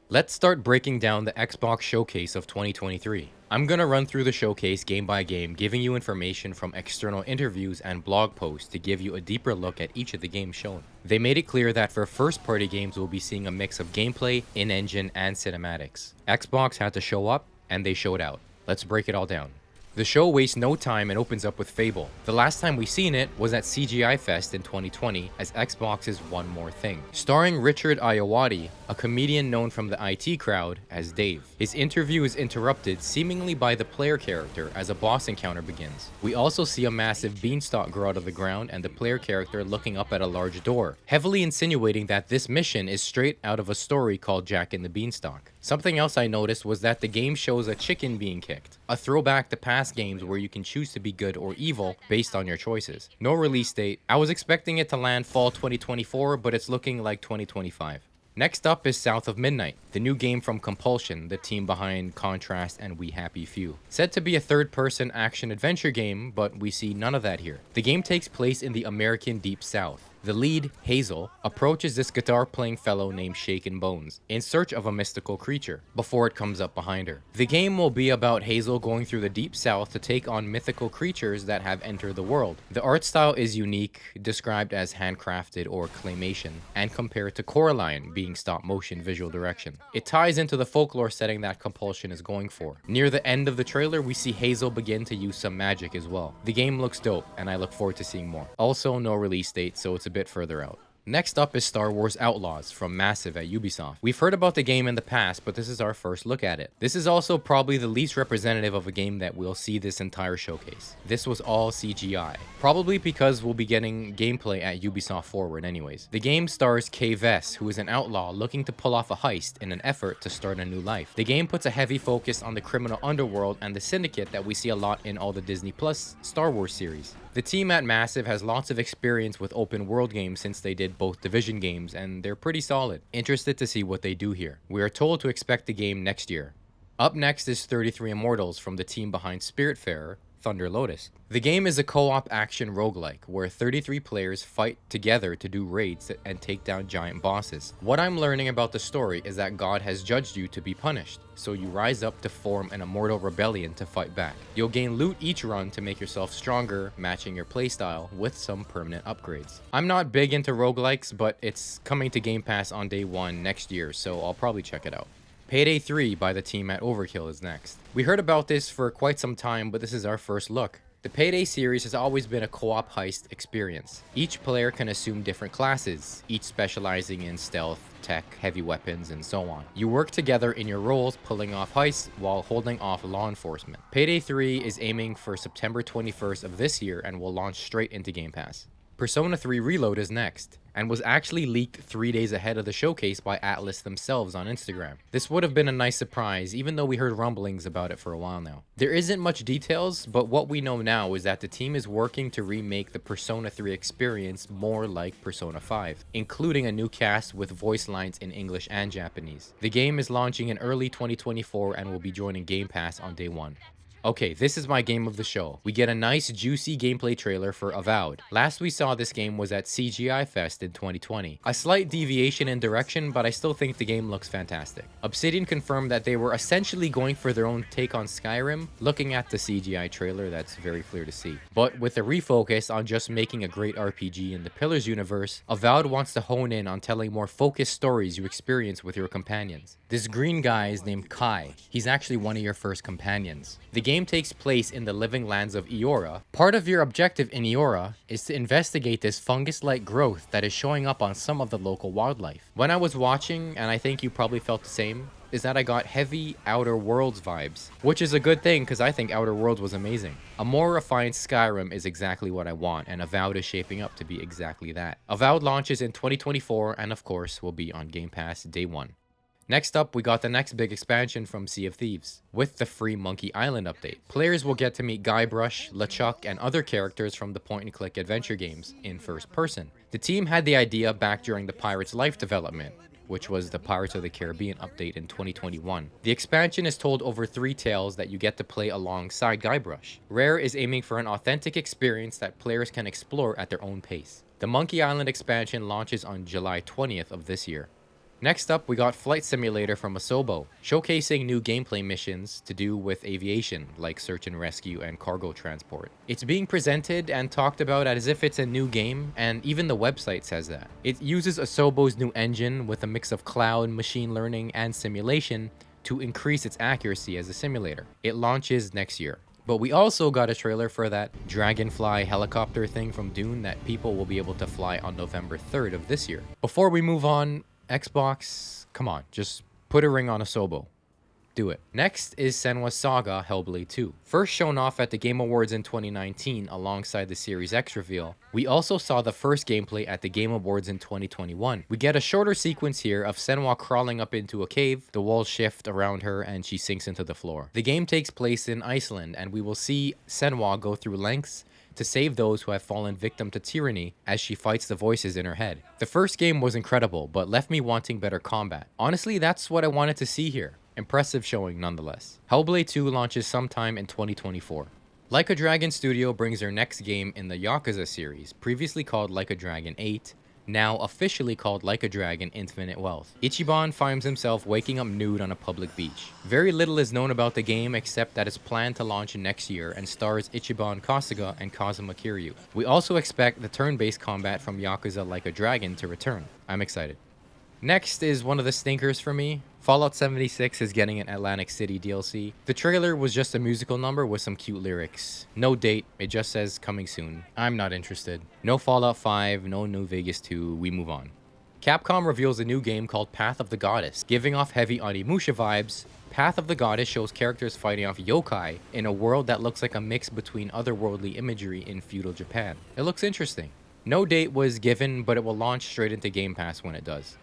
Let's start breaking down the Xbox Showcase of 2023. I'm gonna run through the showcase game by game, giving you information from external interviews and blog posts to give you a deeper look at each of the games shown. They made it clear that for first-party games we'll be seeing a mix of gameplay, in-engine, and cinematics. Xbox had to show up, and they showed out. Let's break it all down. The show wastes no time and opens up with Fable. The last time we seen it was at CGI Fest in 2020 as Xbox's One More Thing. Starring Richard Ayoade, a comedian known from the IT crowd as Dave. His interview is interrupted seemingly by the player character as a boss encounter begins. We also see a massive beanstalk grow out of the ground and the player character looking up at a large door, heavily insinuating that this mission is straight out of a story called Jack and the Beanstalk. Something else I noticed was that the game shows a chicken being kicked, a throwback to past games where you can choose to be good or evil based on your choices. No release date. I was expecting it to land fall 2024, but it's looking like 2025. Next up is South of Midnight, the new game from Compulsion, the team behind Contrast and We Happy Few. Said to be a third-person action-adventure game, but we see none of that here. The game takes place in the American Deep South. The lead, Hazel, approaches this guitar-playing fellow named Shaken Bones in search of a mystical creature before it comes up behind her. The game will be about Hazel going through the Deep South to take on mythical creatures that have entered the world. The art style is unique, described as handcrafted or claymation, and compared to Coraline being stop-motion visual direction. It ties into the folklore setting that Compulsion is going for. Near the end of the trailer, we see Hazel begin to use some magic as well. The game looks dope, and I look forward to seeing more. Also, no release date, so it's a bit further out. Next up is Star Wars Outlaws from Massive at Ubisoft. We've heard about the game in the past, but this is our first look at it. This is also probably the least representative of a game that we'll see this entire showcase. This was all CGI. Probably because we'll be getting gameplay at Ubisoft Forward anyways. The game stars Kay Vess, who is an outlaw looking to pull off a heist in an effort to start a new life. The game puts a heavy focus on the criminal underworld and the syndicate that we see a lot in all the Disney Plus Star Wars series. The team at Massive has lots of experience with open world games since they did both Division games, and they're pretty solid. Interested to see what they do here. We are told to expect the game next year. Up next is 33 Immortals from the team behind Spiritfarer, Thunder Lotus. The game is a co-op action roguelike where 33 players fight together to do raids and take down giant bosses. What I'm learning about the story is that God has judged you to be punished, so you rise up to form an immortal rebellion to fight back. You'll gain loot each run to make yourself stronger, matching your playstyle with some permanent upgrades. I'm not big into roguelikes, but it's coming to Game Pass on day 1 next year, so I'll probably check it out. Payday 3 by the team at Overkill is next. We heard about this for quite some time, but this is our first look. The Payday series has always been a co-op heist experience. Each player can assume different classes, each specializing in stealth, tech, heavy weapons, and so on. You work together in your roles, pulling off heists while holding off law enforcement. Payday 3 is aiming for September 21st of this year and will launch straight into Game Pass. Persona 3 Reload is next, and was actually leaked 3 days ahead of the showcase by Atlus themselves on Instagram. This would have been a nice surprise, even though we heard rumblings about it for a while now. There isn't much details, but what we know now is that the team is working to remake the Persona 3 experience more like Persona 5, including a new cast with voice lines in English and Japanese. The game is launching in early 2024 and will be joining Game Pass on day 1. Okay, this is my game of the show. We get a nice juicy gameplay trailer for Avowed. Last we saw this game was at CGI Fest in 2020. A slight deviation in direction, but I still think the game looks fantastic. Obsidian confirmed that they were essentially going for their own take on Skyrim. Looking at the CGI trailer, that's very clear to see. But with a refocus on just making a great RPG in the Pillars universe, Avowed wants to hone in on telling more focused stories you experience with your companions. This green guy is named Kai. He's actually one of your first companions. The game takes place in the living lands of Eora. Part of your objective in Eora is to investigate this fungus-like growth that is showing up on some of the local wildlife. When I was watching, and I think you probably felt the same, is that I got heavy Outer Worlds vibes, which is a good thing because I think Outer Worlds was amazing. A more refined Skyrim is exactly what I want, and Avowed is shaping up to be exactly that. Avowed launches in 2024 and of course will be on Game Pass day 1. Next up, we got the next big expansion from Sea of Thieves, with the free Monkey Island update. Players will get to meet Guybrush, LeChuck, and other characters from the point-and-click adventure games in first person. The team had the idea back during the Pirates Life development, which was the Pirates of the Caribbean update in 2021. The expansion is told over 3 tales that you get to play alongside Guybrush. Rare is aiming for an authentic experience that players can explore at their own pace. The Monkey Island expansion launches on July 20th of this year. Next up, we got Flight Simulator from Asobo, showcasing new gameplay missions to do with aviation, like search and rescue and cargo transport. It's being presented and talked about as if it's a new game, and even the website says that. It uses Asobo's new engine with a mix of cloud, machine learning, and simulation to increase its accuracy as a simulator. It launches next year. But we also got a trailer for that Dragonfly helicopter thing from Dune that people will be able to fly on November 3rd of this year. Before we move on, Xbox, come on, just put a ring on Asobo. Do it. Next is Senua's Saga Hellblade 2. First shown off at the Game Awards in 2019 alongside the Series X reveal, we also saw the first gameplay at the Game Awards in 2021. We get a shorter sequence here of Senua crawling up into a cave, the walls shift around her, and she sinks into the floor. The game takes place in Iceland, and we will see Senua go through lengths to save those who have fallen victim to tyranny as she fights the voices in her head. The first game was incredible, but left me wanting better combat. Honestly, that's what I wanted to see here. Impressive showing nonetheless. Hellblade 2 launches sometime in 2024. Like a Dragon Studio brings their next game in the Yakuza series, previously called Like a Dragon 8, now officially called Like a Dragon Infinite Wealth. Ichiban finds himself waking up nude on a public beach. Very little is known about the game except that it's planned to launch next year and stars Ichiban Kasuga and Kazuma Kiryu. We also expect the turn-based combat from Yakuza Like a Dragon to return. I'm excited. Next is one of the stinkers for me. Fallout 76 is getting an Atlantic City DLC. The trailer was just a musical number with some cute lyrics. No date, it just says coming soon. I'm not interested. No Fallout 5, no New Vegas 2, we move on. Capcom reveals a new game called Path of the Goddess, giving off heavy Onimusha vibes. Path of the Goddess shows characters fighting off yokai in a world that looks like a mix between otherworldly imagery in feudal Japan. It looks interesting. No date was given, but it will launch straight into Game Pass when it does.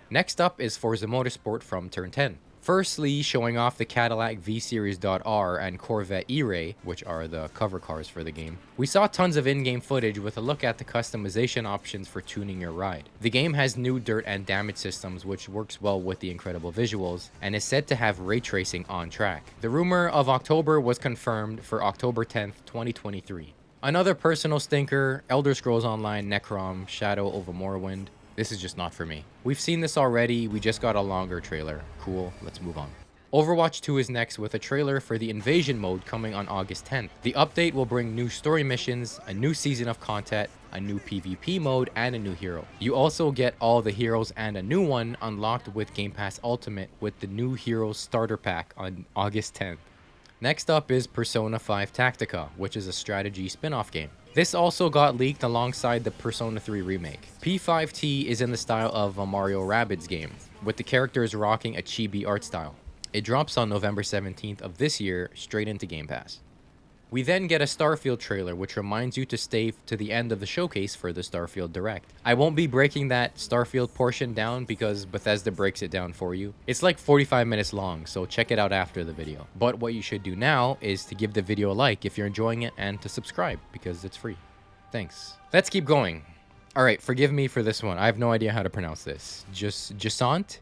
Next up is Forza Motorsport from Turn 10. Firstly, showing off the Cadillac V-Series.R and Corvette E-Ray, which are the cover cars for the game. We saw tons of in-game footage with a look at the customization options for tuning your ride. The game has new dirt and damage systems, which works well with the incredible visuals, and is said to have ray tracing on track. The rumor of October was confirmed for October 10th, 2023. Another personal stinker, Elder Scrolls Online Necrom Shadow over Morrowind. This is just not for me. We've seen this already, we just got a longer trailer. Cool, let's move on. Overwatch 2 is next with a trailer for the Invasion mode coming on August 10th. The update will bring new story missions, a new season of content, a new PvP mode, and a new hero. You also get all the heroes and a new one unlocked with Game Pass Ultimate with the new Heroes Starter Pack on August 10th. Next up is Persona 5 Tactica, which is a strategy spin-off game. This also got leaked alongside the Persona 3 remake. P5T is in the style of a Mario Rabbids game, with the characters rocking a chibi art style. It drops on November 17th of this year, straight into Game Pass. We then get a Starfield trailer, which reminds you to stay to the end of the showcase for the Starfield Direct. I won't be breaking that Starfield portion down because Bethesda breaks it down for you. It's like 45 minutes long, so check it out after the video. But what you should do now is to give the video a like if you're enjoying it and to subscribe because it's free. Thanks. Let's keep going. Alright, forgive me for this one. I have no idea how to pronounce this. Jusant?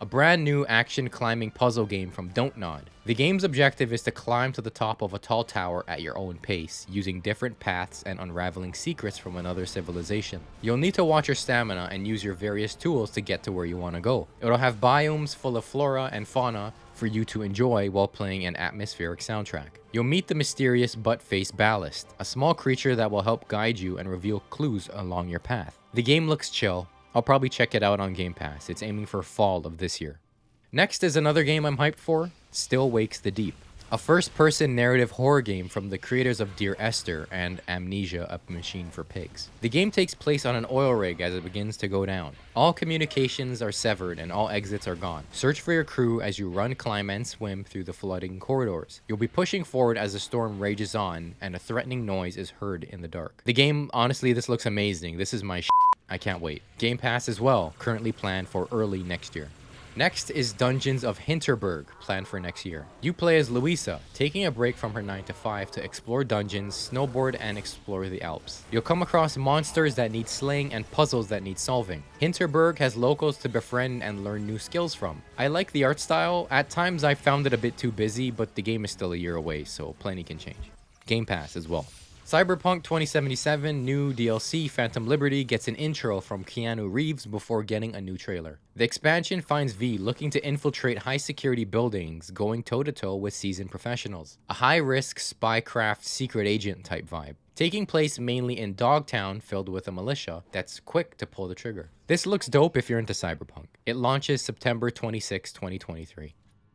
A brand new action climbing puzzle game from Don't Nod. The game's objective is to climb to the top of a tall tower at your own pace, using different paths and unraveling secrets from another civilization. You'll need to watch your stamina and use your various tools to get to where you want to go. It'll have biomes full of flora and fauna for you to enjoy while playing an atmospheric soundtrack. You'll meet the mysterious butt-faced Ballast, a small creature that will help guide you and reveal clues along your path. The game looks chill. I'll probably check it out on Game Pass. It's aiming for fall of this year. Next is another game I'm hyped for, Still Wakes the Deep. A first-person narrative horror game from the creators of Dear Esther and Amnesia: A Machine for Pigs. The game takes place on an oil rig as it begins to go down. All communications are severed and all exits are gone. Search for your crew as you run, climb, and swim through the flooding corridors. You'll be pushing forward as the storm rages on and a threatening noise is heard in the dark. The game, honestly, this looks amazing. This is my shit. I can't wait. Game Pass as well, currently planned for early next year. Next is Dungeons of Hinterberg, planned for next year. You play as Louisa, taking a break from her 9 to 5 to explore dungeons, snowboard, and explore the Alps. You'll come across monsters that need slaying and puzzles that need solving. Hinterberg has locals to befriend and learn new skills from. I like the art style. At times I found it a bit too busy, but the game is still a year away, so plenty can change. Game Pass as well. Cyberpunk 2077 new DLC Phantom Liberty gets an intro from Keanu Reeves before getting a new trailer. The expansion finds V looking to infiltrate high security buildings, going toe to toe with seasoned professionals. A high risk spycraft secret agent type vibe. Taking place mainly in Dogtown filled with a militia that's quick to pull the trigger. This looks dope if you're into Cyberpunk. It launches September 26, 2023.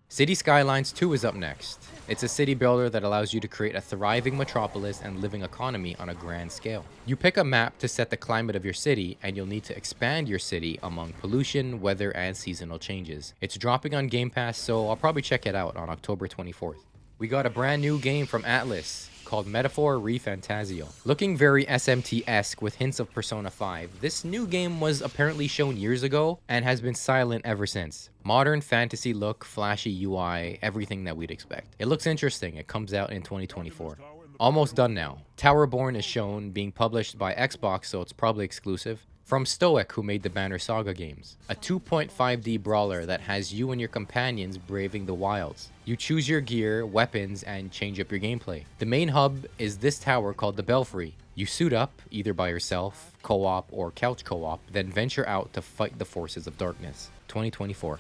City Skylines 2 is up next. It's a city builder that allows you to create a thriving metropolis and living economy on a grand scale. You pick a map to set the climate of your city, and you'll need to expand your city among pollution, weather, and seasonal changes. It's dropping on Game Pass, so I'll probably check it out on October 24th. We got a brand new game from Atlas called Metaphor ReFantazio. Looking very SMT-esque with hints of Persona 5, this new game was apparently shown years ago and has been silent ever since. Modern fantasy look, flashy UI, everything that we'd expect. It looks interesting. It comes out in 2024. Almost done now. Towerborn is shown, being published by Xbox, so it's probably exclusive. From Stoic, who made the Banner Saga games. A 2.5D brawler that has you and your companions braving the wilds. You choose your gear, weapons, and change up your gameplay. The main hub is this tower called the Belfry. You suit up, either by yourself, co-op, or couch co-op, then venture out to fight the forces of darkness. 2024.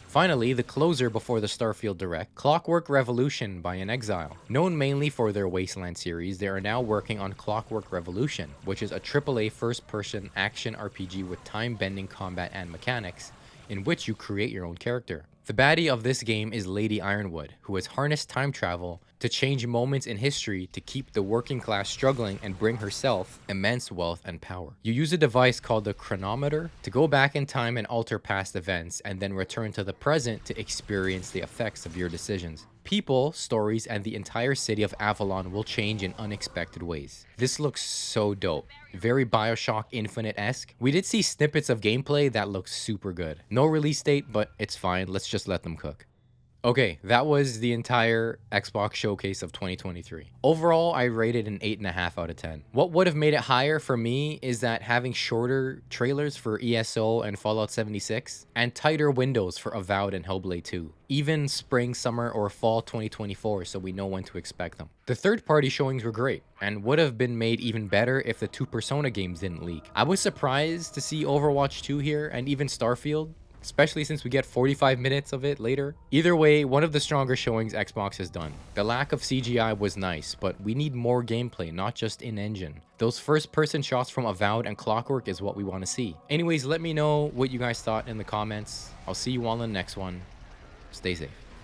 Finally, the closer before the Starfield Direct, Clockwork Revolution by inXile. Known mainly for their Wasteland series, they are now working on Clockwork Revolution, which is a AAA first-person action RPG with time-bending combat and mechanics, in which you create your own character. The baddie of this game is Lady Ironwood, who has harnessed time travel to change moments in history to keep the working class struggling and bring herself immense wealth and power. You use a device called the chronometer to go back in time and alter past events, and then return to the present to experience the effects of your decisions. People, stories, and the entire city of Avalon will change in unexpected ways. This looks so dope. Very Bioshock Infinite-esque. We did see snippets of gameplay that looks super good. No release date, but it's fine. Let's just let them cook. Okay, that was the entire Xbox showcase of 2023. Overall, I rated an 8.5 out of 10. What would have made it higher for me is that having shorter trailers for ESO and Fallout 76, and tighter windows for Avowed and Hellblade 2. Even spring, summer, or fall 2024, so we know when to expect them. The third-party showings were great, and would have been made even better if the two Persona games didn't leak. I was surprised to see Overwatch 2 here, and even Starfield, especially since we get 45 minutes of it later. Either way, one of the stronger showings Xbox has done. The lack of CGI was nice, but we need more gameplay, not just in-engine. Those first-person shots from Avowed and Clockwork is what we want to see. Anyways, let me know what you guys thought in the comments. I'll see you all in the next one. Stay safe.